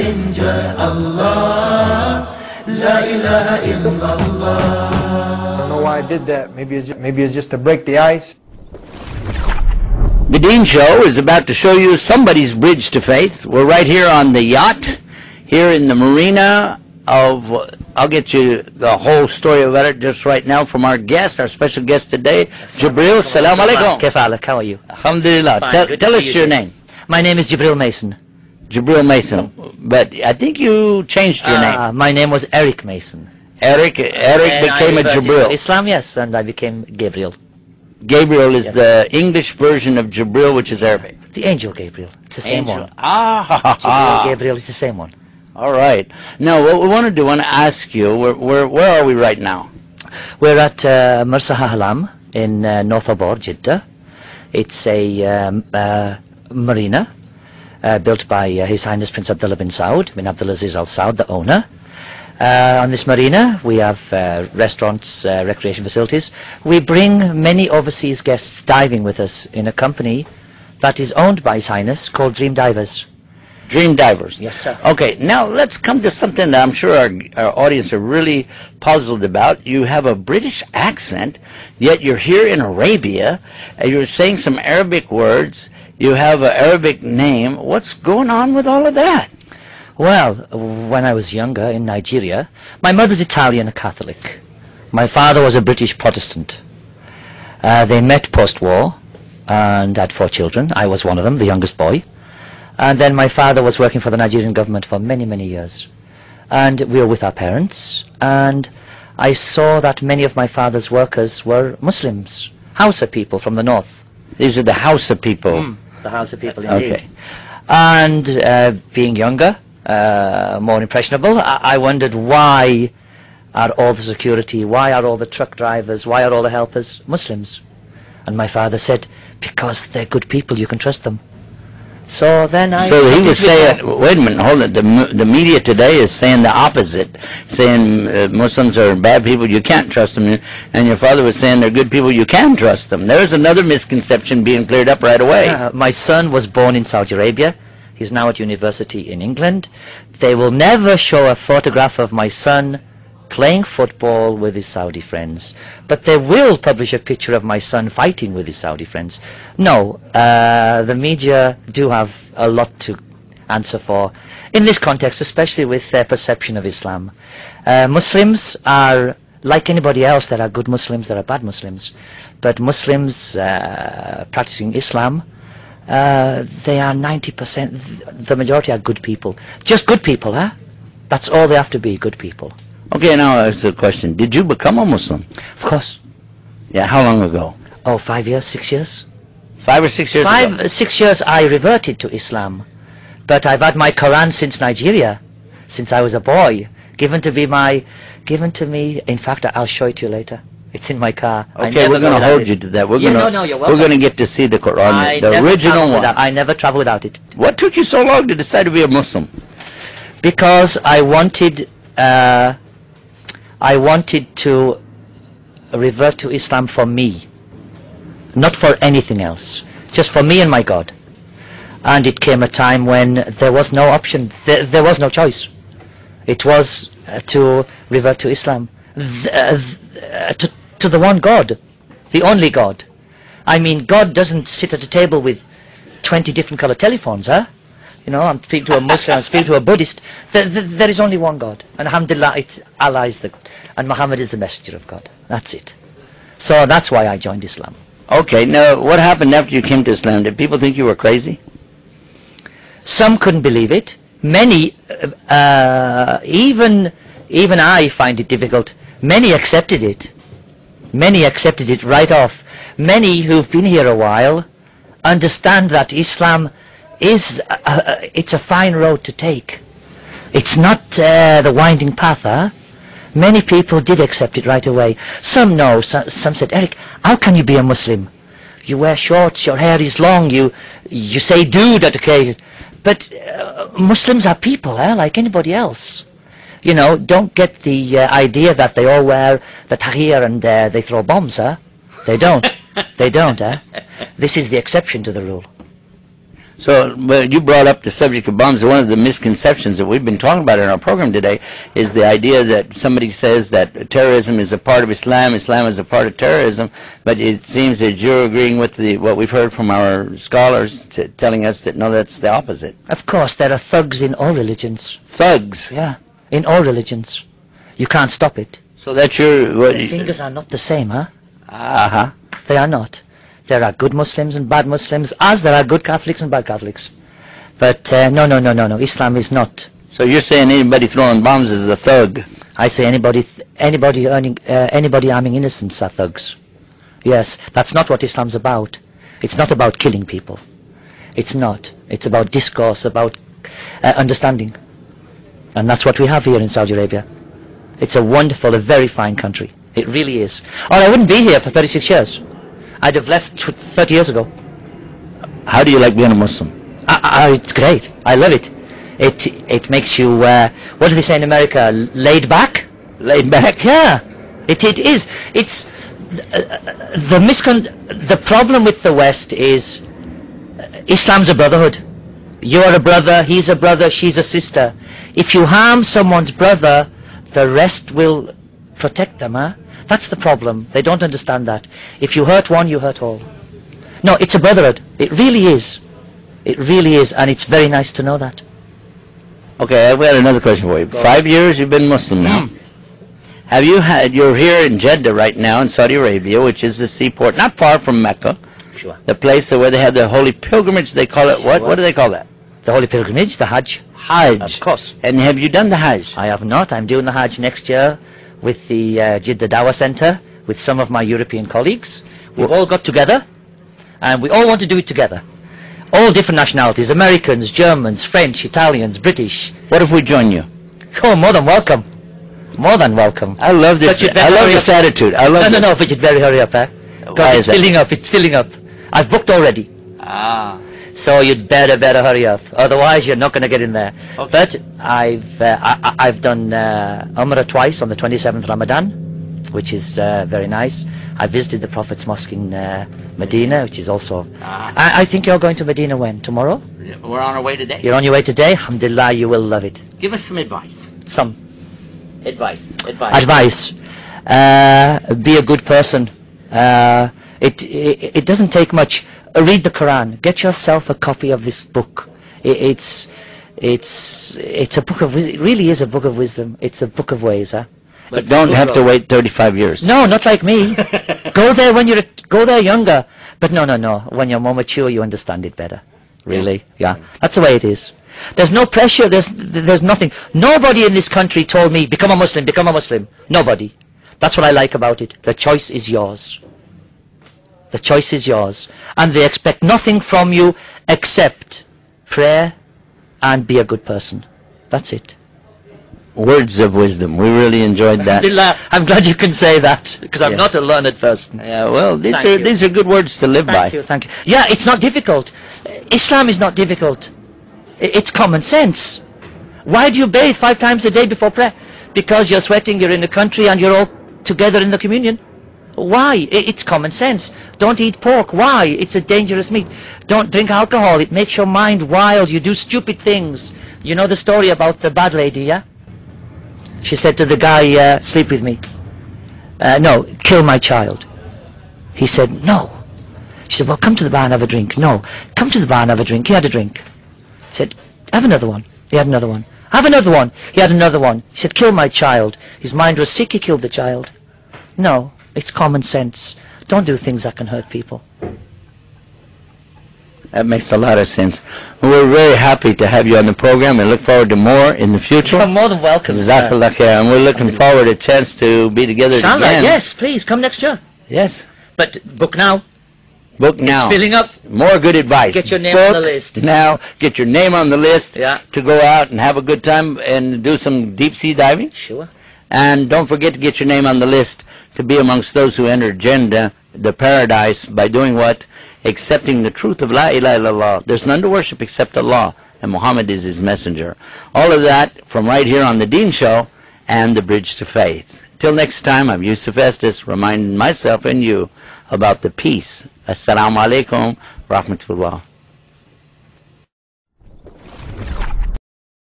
messenger, Allah, La ilaha illallah. I don't know why I did that. Maybe it's just to break the ice. The Deen Show is about to show you somebody's bridge to faith. We're right here on the yacht, here in the marina of, I'll get you the whole story about it just right now from our guest, our special guest today, Jibril. Salam alaikum. Kefalak, how are you? Alhamdulillah. Tell us your name. My name is Jibril Mason. Jibril Mason. But I think you changed your name. My name was Eric Mason. Eric became a Jibril. Islam, yes, and I became Gabriel. Gabriel is the English version of Jibril, which is Arabic. The angel Gabriel. It's the same one. Ah, Jibril, Gabriel is the same one. All right. Now, what we want to do, I want to ask you, where are we right now? We're at Marsa Halam in North Abor, Jeddah. It's a marina built by His Highness Prince Abdullah bin Saud, bin Abdulaziz Al Saud, the owner. On this marina, we have restaurants, recreation facilities. We bring many overseas guests diving with us in a company that is owned by His Highness called Dream Divers. Dream Divers. Yes, sir. Okay, now let's come to something that I'm sure our audience are really puzzled about. You have a British accent, yet you're here in Arabia, and you're saying some Arabic words. You have an Arabic name. What's going on with all of that? Well, when I was younger in Nigeria, my mother's Italian, a Catholic. My father was a British Protestant. They met post-war and had 4 children. I was one of them, the youngest boy. And then my father was working for the Nigerian government for many, many years. And we were with our parents, and I saw that many of my father's workers were Muslims, Hausa people from the north. These are the Hausa people. The Hausa people, indeed. Okay. And being younger, more impressionable, I wondered, why are all the security, why are all the truck drivers, why are all the helpers Muslims? And my father said, because they're good people, you can trust them. So then So he was saying, wait a minute, hold it, the media today is saying the opposite, saying Muslims are bad people, you can't trust them, and your father was saying they're good people, you can trust them. There's another misconception being cleared up right away. My son was born in Saudi Arabia. He's now at university in England. They will never show a photograph of my son playing football with his Saudi friends, but they will publish a picture of my son fighting with his Saudi friends. No, the media do have a lot to answer for in this context, especially with their perception of Islam. Muslims are like anybody else. There are good Muslims, there are bad Muslims, but Muslims practicing Islam, they are 90%, the majority are good people. Just good people, huh? That's all they have to be, good people. Okay, now there's a question. Did you become a Muslim? Of course. Yeah, how long ago? Oh, 5 years, 6 years. 5 or 6 years ago? 6 years I reverted to Islam. But I've had my Quran since Nigeria, since I was a boy. Given to me, in fact, I'll show it to you later. It's in my car. Okay, we're going to hold you to that. We're you're going welcome. to get to see the Quran, the original one. I never travel without it. What took you so long to decide to be a Muslim? Because I wanted to revert to Islam for me, not for anything else, just for me and my God. And it came a time when there was no option, there was no choice. It was to revert to Islam, to the one God, the only God. I mean, God doesn't sit at a table with 20 different color telephones, huh? You know, I'm speaking to a Muslim, I'm speaking to a Buddhist. There is only one God. And alhamdulillah, Allah is and Muhammad is the messenger of God. That's it. So that's why I joined Islam. Okay, now what happened after you came to Islam? Did people think you were crazy? Some couldn't believe it. Many, even I find it difficult. Many accepted it. Many accepted it right off. Many who've been here a while understand that Islam is it's a fine road to take. It's not the winding path, huh? Many people did accept it right away. Some no, some said, Eric, how can you be a Muslim? You wear shorts, your hair is long, you say dude at occasion. But Muslims are people, like anybody else. You know, don't get the idea that they all wear the tahir and they throw bombs, huh? They don't. They don't, huh? This is the exception to the rule. So, but you brought up the subject of bombs. One of the misconceptions that we've been talking about in our program today is the idea that somebody says that terrorism is a part of Islam, Islam is a part of terrorism, but it seems that you're agreeing with what we've heard from our scholars telling us that no, that's the opposite. Of course, there are thugs in all religions. Thugs? Yeah, in all religions. You can't stop it. So that's your... The fingers are not the same, huh? Uh-huh. They are not. There are good Muslims and bad Muslims, as there are good Catholics and bad Catholics. But no, Islam is not. So you're saying anybody throwing bombs is a thug? I say anybody arming innocents are thugs. Yes, that's not what Islam's about. It's not about killing people. It's not. It's about discourse, about understanding. And that's what we have here in Saudi Arabia. It's a wonderful, a very fine country. It really is. Or I wouldn't be here for 36 years. I'd have left 30 years ago. How do you like being a Muslim? It's great. I love it. It makes you, what do they say in America, laid back? Laid back? Yeah. It is. It's, the problem with the West is Islam's a brotherhood. You're a brother, he's a brother, she's a sister. If you harm someone's brother, the rest will protect them, huh? That's the problem. They don't understand that. If you hurt one, you hurt all. No, it's a brotherhood. It really is. It really is, and it's very nice to know that. Okay, I've got another question for you. 5 years you've been Muslim now. Have you had, you're here in Jeddah right now in Saudi Arabia, which is the seaport not far from Mecca. Sure. The place where they have the holy pilgrimage, they call it, what do they call that? The holy pilgrimage, the Hajj. Hajj. Of course. And have you done the Hajj? I have not. I'm doing the Hajj next year with the Jeddah Dawah Center, with some of my European colleagues. We've all got together, and we all want to do it together. All different nationalities, Americans, Germans, French, Italians, British. What if we join you? Oh, more than welcome. More than welcome. I love this. I love this attitude. I love this. No, but you'd better hurry up, eh? Why is it's filling up, it's filling up. I've booked already. Ah. So you'd better hurry up. Otherwise, you're not going to get in there. Okay. But I've done Umrah twice on the 27th Ramadan, which is very nice. I visited the Prophet's Mosque in Medina, which is also... I think you're going to Medina when? Tomorrow? We're on our way today. You're on your way today? Alhamdulillah, you will love it. Give us some advice. Some Advice. advice. Be a good person. It doesn't take much. Read the Quran. Get yourself a copy of this book. It's a book of wisdom. It really is a book of wisdom. It's a book of ways, huh? But don't have to wait 35 years. No, not like me. Go there when go there younger. But no. When you're more mature, you understand it better. Really, yeah. That's the way it is. There's no pressure. There's nothing. Nobody in this country told me become a Muslim. Become a Muslim. Nobody. That's what I like about it. The choice is yours. The choice is yours. And they expect nothing from you except prayer and be a good person. That's it. Words of wisdom. We really enjoyed that. Alhamdulillah, I'm glad you can say that, because I'm not a learned person. Yeah, well, Thank you. these are good words to live by. Thank you. Yeah, it's not difficult. Islam is not difficult. It's common sense. Why do you bathe 5 times a day before prayer? Because you're sweating, you're in the country, and you're all together in the communion. Why? It's common sense. Don't eat pork. Why? It's a dangerous meat. Don't drink alcohol. It makes your mind wild. You do stupid things. You know the story about the bad lady, yeah? She said to the guy, sleep with me. No, kill my child. He said, no. She said, well, come to the bar and have a drink. No, come to the bar and have a drink. He had a drink. He said, have another one. He had another one. Have another one. He had another one. He said, kill my child. His mind was sick. He killed the child. No, it's common sense. Don't do things that can hurt people. That makes a lot of sense. We're very happy to have you on the program and look forward to more in the future. You're more than welcome, Jazakallah khair. And we're looking forward to a chance to be together Inshallah, again. yes, please, come next year. Yes. But book now. Book now. It's filling up. More good advice. Get your name Book on the list. now. Get your name on the list Yeah. to go out and have a good time and do some deep sea diving. Sure. And don't forget to get your name on the list to be amongst those who enter Jannah, the paradise, by doing what? Accepting the truth of La ilaha illallah. There's none to worship except Allah, and Muhammad is his messenger. All of that from right here on the Deen Show and the Bridge to Faith. Till next time, I'm Yusuf Estes, reminding myself and you about the peace. Assalamu alaikum, rahmatullah.